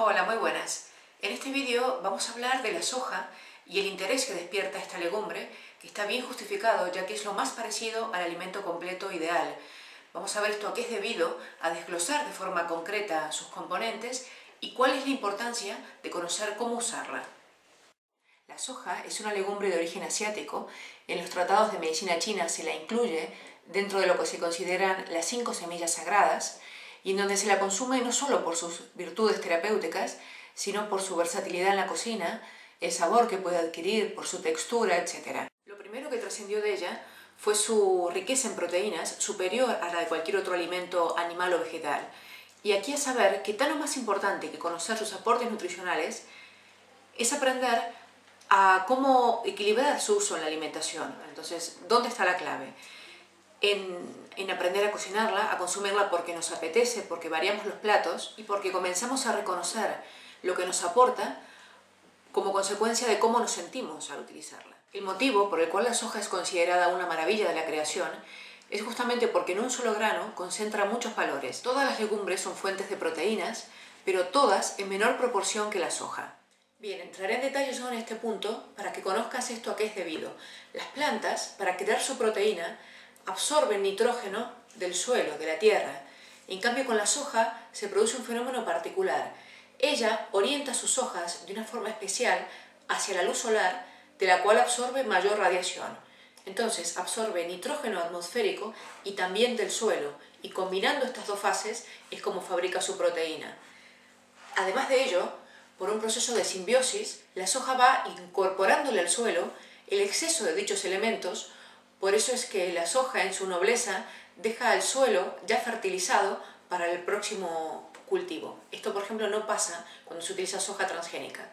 Hola, muy buenas. En este vídeo vamos a hablar de la soja y el interés que despierta esta legumbre, que está bien justificado ya que es lo más parecido al alimento completo ideal. Vamos a ver esto a qué es debido, a desglosar de forma concreta sus componentes y cuál es la importancia de conocer cómo usarla. La soja es una legumbre de origen asiático. En los tratados de medicina china se la incluye dentro de lo que se consideran las 5 semillas sagradas, y en donde se la consume no solo por sus virtudes terapéuticas, sino por su versatilidad en la cocina, el sabor que puede adquirir, por su textura, etc. Lo primero que trascendió de ella fue su riqueza en proteínas, superior a la de cualquier otro alimento animal o vegetal. Y aquí a saber que tan o más importante que conocer sus aportes nutricionales es aprender a cómo equilibrar su uso en la alimentación. Entonces, ¿dónde está la clave? En aprender a cocinarla, a consumirla porque nos apetece, porque variamos los platos y porque comenzamos a reconocer lo que nos aporta como consecuencia de cómo nos sentimos al utilizarla. El motivo por el cual la soja es considerada una maravilla de la creación es justamente porque en un solo grano concentra muchos valores. Todas las legumbres son fuentes de proteínas, pero todas en menor proporción que la soja. Bien, entraré en detalle yo en este punto para que conozcas esto a qué es debido. Las plantas, para crear su proteína, absorben nitrógeno del suelo, de la tierra. En cambio, con la soja se produce un fenómeno particular. Ella orienta sus hojas de una forma especial hacia la luz solar, de la cual absorbe mayor radiación. Entonces, absorbe nitrógeno atmosférico y también del suelo, y combinando estas dos fases es como fabrica su proteína. Además de ello, por un proceso de simbiosis, la soja va incorporándole al suelo el exceso de dichos elementos. Por eso es que la soja, en su nobleza, deja el suelo ya fertilizado para el próximo cultivo. Esto, por ejemplo, no pasa cuando se utiliza soja transgénica.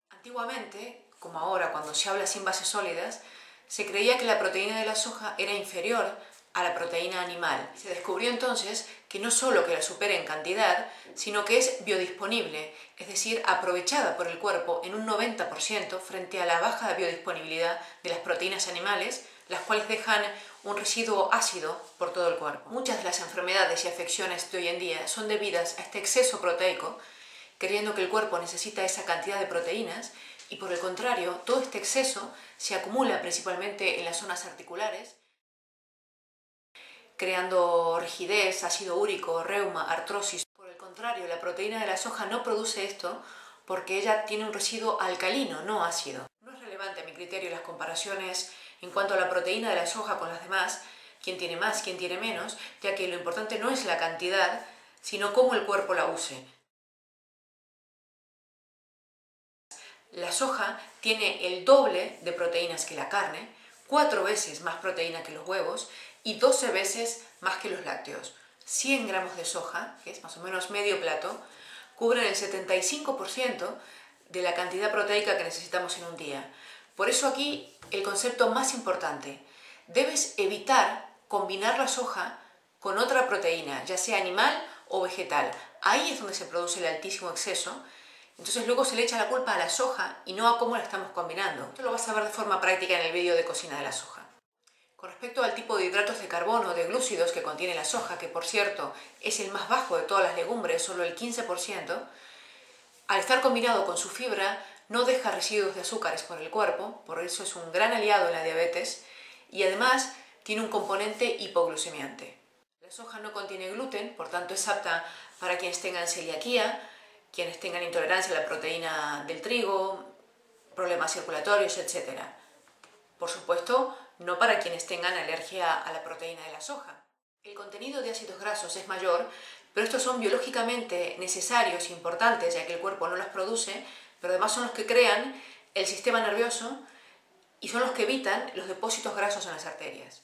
Antiguamente, como ahora cuando se habla sin bases sólidas, se creía que la proteína de la soja era inferior a la proteína animal. Se descubrió entonces que no solo que la supera en cantidad, sino que es biodisponible, es decir, aprovechada por el cuerpo en un 90% frente a la baja biodisponibilidad de las proteínas animales, las cuales dejan un residuo ácido por todo el cuerpo. Muchas de las enfermedades y afecciones de hoy en día son debidas a este exceso proteico, creyendo que el cuerpo necesita esa cantidad de proteínas, y por el contrario, todo este exceso se acumula principalmente en las zonas articulares, creando rigidez, ácido úrico, reuma, artrosis. Por el contrario, la proteína de la soja no produce esto porque ella tiene un residuo alcalino, no ácido. No es relevante a mi criterio las comparaciones en cuanto a la proteína de la soja con las demás, quién tiene más, quién tiene menos, ya que lo importante no es la cantidad, sino cómo el cuerpo la use. La soja tiene el doble de proteínas que la carne, 4 veces más proteína que los huevos y 12 veces más que los lácteos. 100 gramos de soja, que es más o menos medio plato, cubren el 75% de la cantidad proteica que necesitamos en un día. Por eso aquí el concepto más importante: debes evitar combinar la soja con otra proteína, ya sea animal o vegetal. Ahí es donde se produce el altísimo exceso. Entonces luego se le echa la culpa a la soja y no a cómo la estamos combinando. Esto lo vas a ver de forma práctica en el vídeo de cocina de la soja. Con respecto al tipo de hidratos de carbono, de glúcidos que contiene la soja, que por cierto es el más bajo de todas las legumbres, solo el 15%, al estar combinado con su fibra no deja residuos de azúcares por el cuerpo, por eso es un gran aliado en la diabetes, y además tiene un componente hipoglucemiante. La soja no contiene gluten, por tanto es apta para quienes tengan celiaquía, quienes tengan intolerancia a la proteína del trigo, problemas circulatorios, etc. Por supuesto, no para quienes tengan alergia a la proteína de la soja. El contenido de ácidos grasos es mayor, pero estos son biológicamente necesarios e importantes, ya que el cuerpo no los produce, pero además son los que crean el sistema nervioso y son los que evitan los depósitos grasos en las arterias.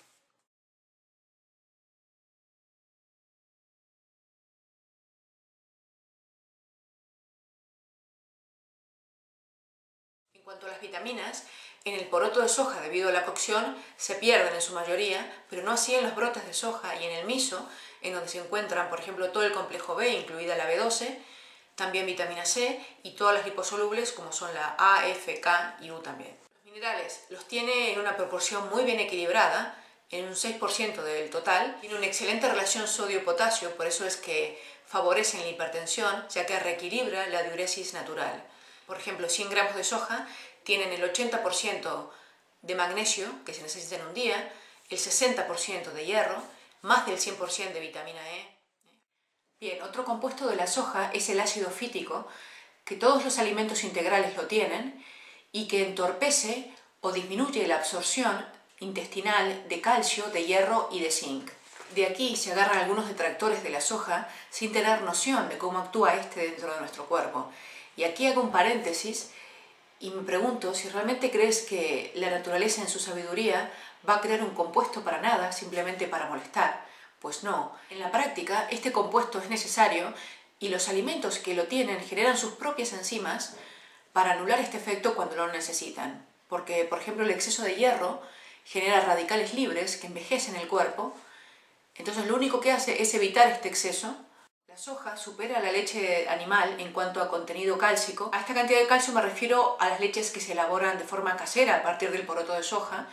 En cuanto a las vitaminas, en el poroto de soja, debido a la cocción, se pierden en su mayoría, pero no así en los brotes de soja y en el miso, en donde se encuentran, por ejemplo, todo el complejo B, incluida la B12, también vitamina C y todas las liposolubles como son la A, F, K y U también. Los minerales los tiene en una proporción muy bien equilibrada, en un 6% del total. Tiene una excelente relación sodio-potasio, por eso es que favorecen la hipertensión, ya que reequilibra la diuresis natural. Por ejemplo, 100 gramos de soja tienen el 80% de magnesio, que se necesita en un día, el 60% de hierro, más del 100% de vitamina E. Bien, otro compuesto de la soja es el ácido fítico, que todos los alimentos integrales lo tienen y que entorpece o disminuye la absorción intestinal de calcio, de hierro y de zinc. De aquí se agarran algunos detractores de la soja sin tener noción de cómo actúa este dentro de nuestro cuerpo. Y aquí hago un paréntesis y me pregunto si realmente crees que la naturaleza en su sabiduría va a crear un compuesto para nada, simplemente para molestar. Pues no, en la práctica este compuesto es necesario y los alimentos que lo tienen generan sus propias enzimas para anular este efecto cuando lo necesitan. Porque, por ejemplo, el exceso de hierro genera radicales libres que envejecen el cuerpo. Entonces lo único que hace es evitar este exceso. La soja supera a la leche animal en cuanto a contenido cálcico. A esta cantidad de calcio me refiero a las leches que se elaboran de forma casera a partir del poroto de soja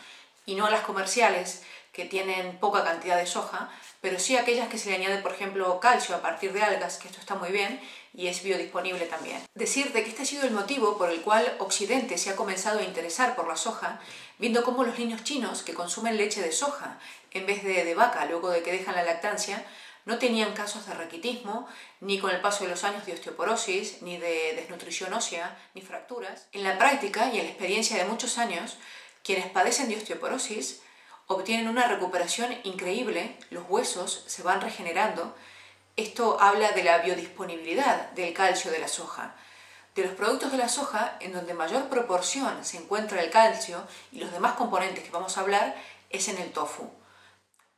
y no a las comerciales que tienen poca cantidad de soja, pero sí aquellas que se le añade, por ejemplo, calcio a partir de algas, que esto está muy bien y es biodisponible también. Decirte que este ha sido el motivo por el cual Occidente se ha comenzado a interesar por la soja, viendo cómo los niños chinos que consumen leche de soja en vez de vaca luego de que dejan la lactancia, no tenían casos de raquitismo, ni con el paso de los años de osteoporosis, ni de desnutrición ósea, ni fracturas. En la práctica y en la experiencia de muchos años, quienes padecen de osteoporosis obtienen una recuperación increíble, los huesos se van regenerando. Esto habla de la biodisponibilidad del calcio de la soja. De los productos de la soja, en donde mayor proporción se encuentra el calcio y los demás componentes que vamos a hablar, es en el tofu.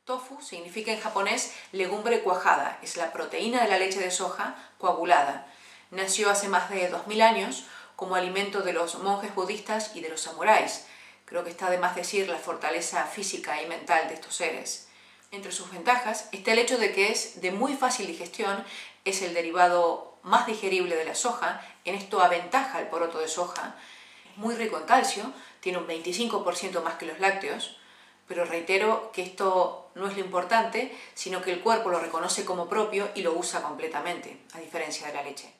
Tofu significa en japonés legumbre cuajada, es la proteína de la leche de soja coagulada. Nació hace más de 2000 años como alimento de los monjes budistas y de los samuráis. Creo que está de más decir la fortaleza física y mental de estos seres. Entre sus ventajas está el hecho de que es de muy fácil digestión, es el derivado más digerible de la soja, en esto aventaja el poroto de soja, es muy rico en calcio, tiene un 25% más que los lácteos, pero reitero que esto no es lo importante, sino que el cuerpo lo reconoce como propio y lo usa completamente, a diferencia de la leche.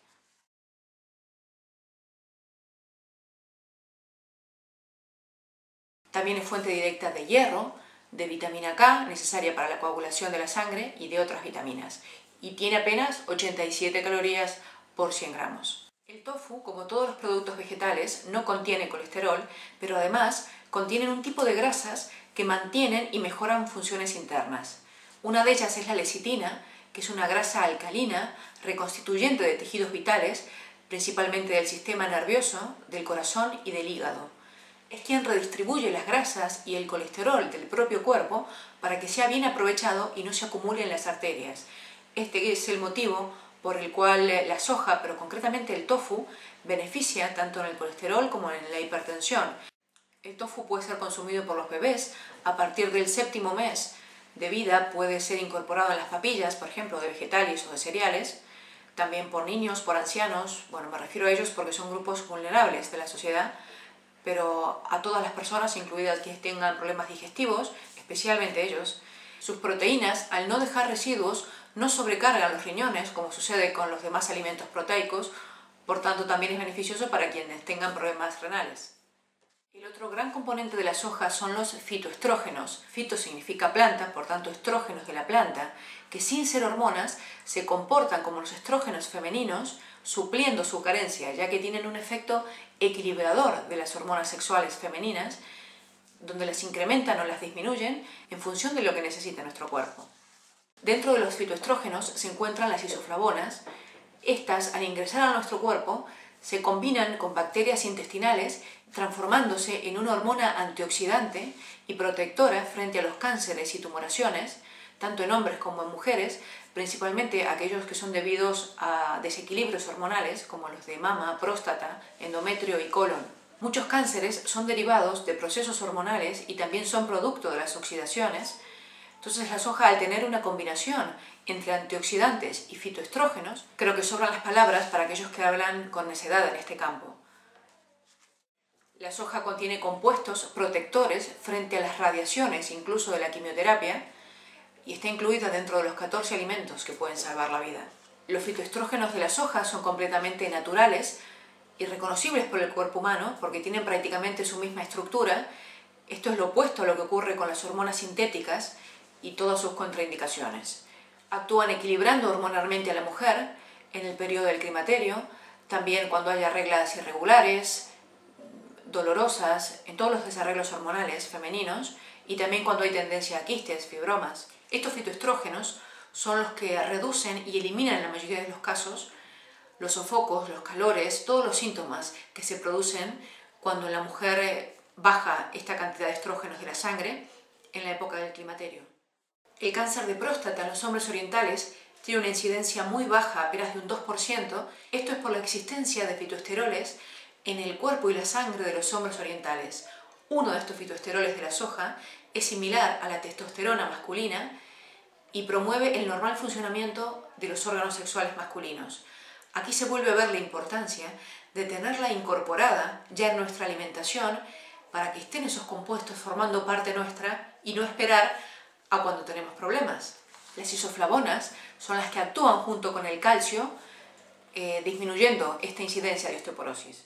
También es fuente directa de hierro, de vitamina K, necesaria para la coagulación de la sangre, y de otras vitaminas. Y tiene apenas 87 calorías por 100 gramos. El tofu, como todos los productos vegetales, no contiene colesterol, pero además contienen un tipo de grasas que mantienen y mejoran funciones internas. Una de ellas es la lecitina, que es una grasa alcalina, reconstituyente de tejidos vitales, principalmente del sistema nervioso, del corazón y del hígado. Es quien redistribuye las grasas y el colesterol del propio cuerpo para que sea bien aprovechado y no se acumule en las arterias. Este es el motivo por el cual la soja, pero concretamente el tofu, beneficia tanto en el colesterol como en la hipertensión. El tofu puede ser consumido por los bebés a partir del 7º mes de vida, puede ser incorporado en las papillas, por ejemplo, de vegetales o de cereales, también por niños, por ancianos, bueno, me refiero a ellos porque son grupos vulnerables de la sociedad, pero a todas las personas, incluidas quienes tengan problemas digestivos, especialmente ellos. Sus proteínas, al no dejar residuos, no sobrecargan los riñones, como sucede con los demás alimentos proteicos, por tanto también es beneficioso para quienes tengan problemas renales. El otro gran componente de la soja son los fitoestrógenos. Fito significa planta, por tanto estrógenos de la planta, que sin ser hormonas se comportan como los estrógenos femeninos, supliendo su carencia, ya que tienen un efecto equilibrador de las hormonas sexuales femeninas, donde las incrementan o las disminuyen en función de lo que necesita nuestro cuerpo. Dentro de los fitoestrógenos se encuentran las isoflavonas. Estas, al ingresar a nuestro cuerpo, se combinan con bacterias intestinales, transformándose en una hormona antioxidante y protectora frente a los cánceres y tumoraciones, tanto en hombres como en mujeres, principalmente aquellos que son debidos a desequilibrios hormonales, como los de mama, próstata, endometrio y colon. Muchos cánceres son derivados de procesos hormonales y también son producto de las oxidaciones. Entonces la soja, al tener una combinación entre antioxidantes y fitoestrógenos, creo que sobran las palabras para aquellos que hablan con necedad en este campo. La soja contiene compuestos protectores frente a las radiaciones, incluso de la quimioterapia, y está incluida dentro de los 14 alimentos que pueden salvar la vida. Los fitoestrógenos de la soja son completamente naturales y reconocibles por el cuerpo humano porque tienen prácticamente su misma estructura. Esto es lo opuesto a lo que ocurre con las hormonas sintéticas y todas sus contraindicaciones. Actúan equilibrando hormonalmente a la mujer en el periodo del climaterio, también cuando haya reglas irregulares, dolorosas, en todos los desarreglos hormonales femeninos y también cuando hay tendencia a quistes, fibromas. Estos fitoestrógenos son los que reducen y eliminan en la mayoría de los casos los sofocos, los calores, todos los síntomas que se producen cuando en la mujer baja esta cantidad de estrógenos de la sangre en la época del climaterio. El cáncer de próstata en los hombres orientales tiene una incidencia muy baja, apenas de un 2%. Esto es por la existencia de fitoesteroles en el cuerpo y la sangre de los hombres orientales. Uno de estos fitoesteroles de la soja es similar a la testosterona masculina y promueve el normal funcionamiento de los órganos sexuales masculinos. Aquí se vuelve a ver la importancia de tenerla incorporada ya en nuestra alimentación para que estén esos compuestos formando parte nuestra y no esperar a cuando tenemos problemas. Las isoflavonas son las que actúan junto con el calcio, disminuyendo esta incidencia de osteoporosis.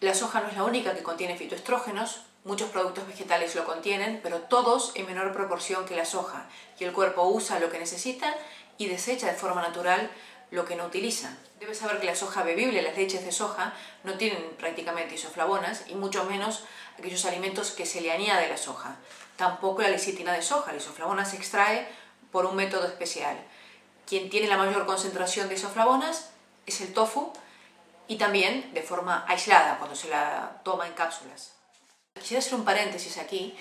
La soja no es la única que contiene fitoestrógenos, muchos productos vegetales lo contienen, pero todos en menor proporción que la soja, y el cuerpo usa lo que necesita y desecha de forma natural lo que no utiliza. Debes saber que la soja bebible, las leches de soja, no tienen prácticamente isoflavonas y mucho menos aquellos alimentos que se le añade la soja. Tampoco la lecitina de soja, la isoflavona se extrae por un método especial. Quien tiene la mayor concentración de isoflavonas es el tofu, y también de forma aislada, cuando se la toma en cápsulas. Quisiera hacer un paréntesis aquí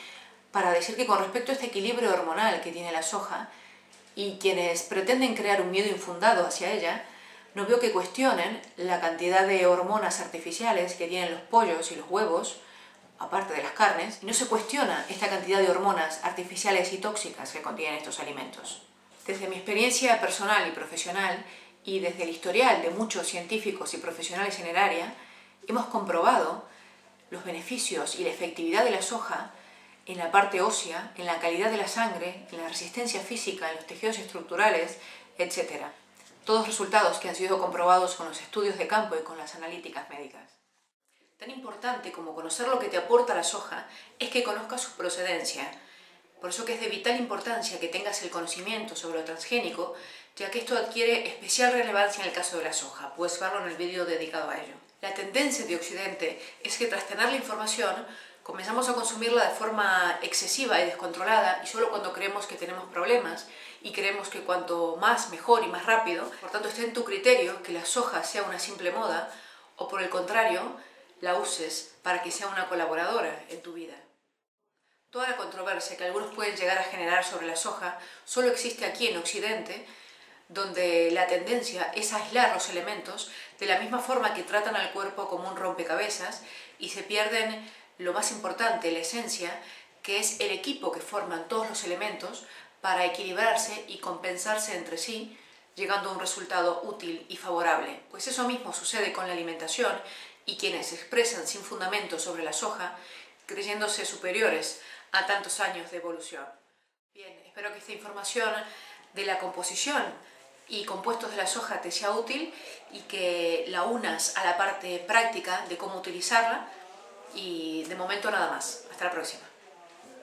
para decir que con respecto a este equilibrio hormonal que tiene la soja y quienes pretenden crear un miedo infundado hacia ella, no veo que cuestionen la cantidad de hormonas artificiales que tienen los pollos y los huevos, aparte de las carnes, y no se cuestiona esta cantidad de hormonas artificiales y tóxicas que contienen estos alimentos. Desde mi experiencia personal y profesional, y desde el historial de muchos científicos y profesionales en el área, hemos comprobado los beneficios y la efectividad de la soja en la parte ósea, en la calidad de la sangre, en la resistencia física, en los tejidos estructurales, etc. Todos resultados que han sido comprobados con los estudios de campo y con las analíticas médicas. Tan importante como conocer lo que te aporta la soja es que conozcas su procedencia. Por eso que es de vital importancia que tengas el conocimiento sobre lo transgénico, ya que esto adquiere especial relevancia en el caso de la soja. Puedes verlo en el vídeo dedicado a ello. La tendencia de Occidente es que tras tener la información, comenzamos a consumirla de forma excesiva y descontrolada y solo cuando creemos que tenemos problemas y creemos que cuanto más mejor y más rápido. Por tanto, está en tu criterio que la soja sea una simple moda o por el contrario, la uses para que sea una colaboradora en tu vida. Toda la controversia que algunos pueden llegar a generar sobre la soja solo existe aquí en Occidente, donde la tendencia es aislar los elementos de la misma forma que tratan al cuerpo como un rompecabezas y se pierden lo más importante, la esencia, que es el equipo que forman todos los elementos para equilibrarse y compensarse entre sí, llegando a un resultado útil y favorable. Pues eso mismo sucede con la alimentación y quienes se expresan sin fundamento sobre la soja, creyéndose superiores a tantos años de evolución. Bien, espero que esta información de la composición y compuestos de la soja te sea útil y que la unas a la parte práctica de cómo utilizarla y de momento nada más. Hasta la próxima.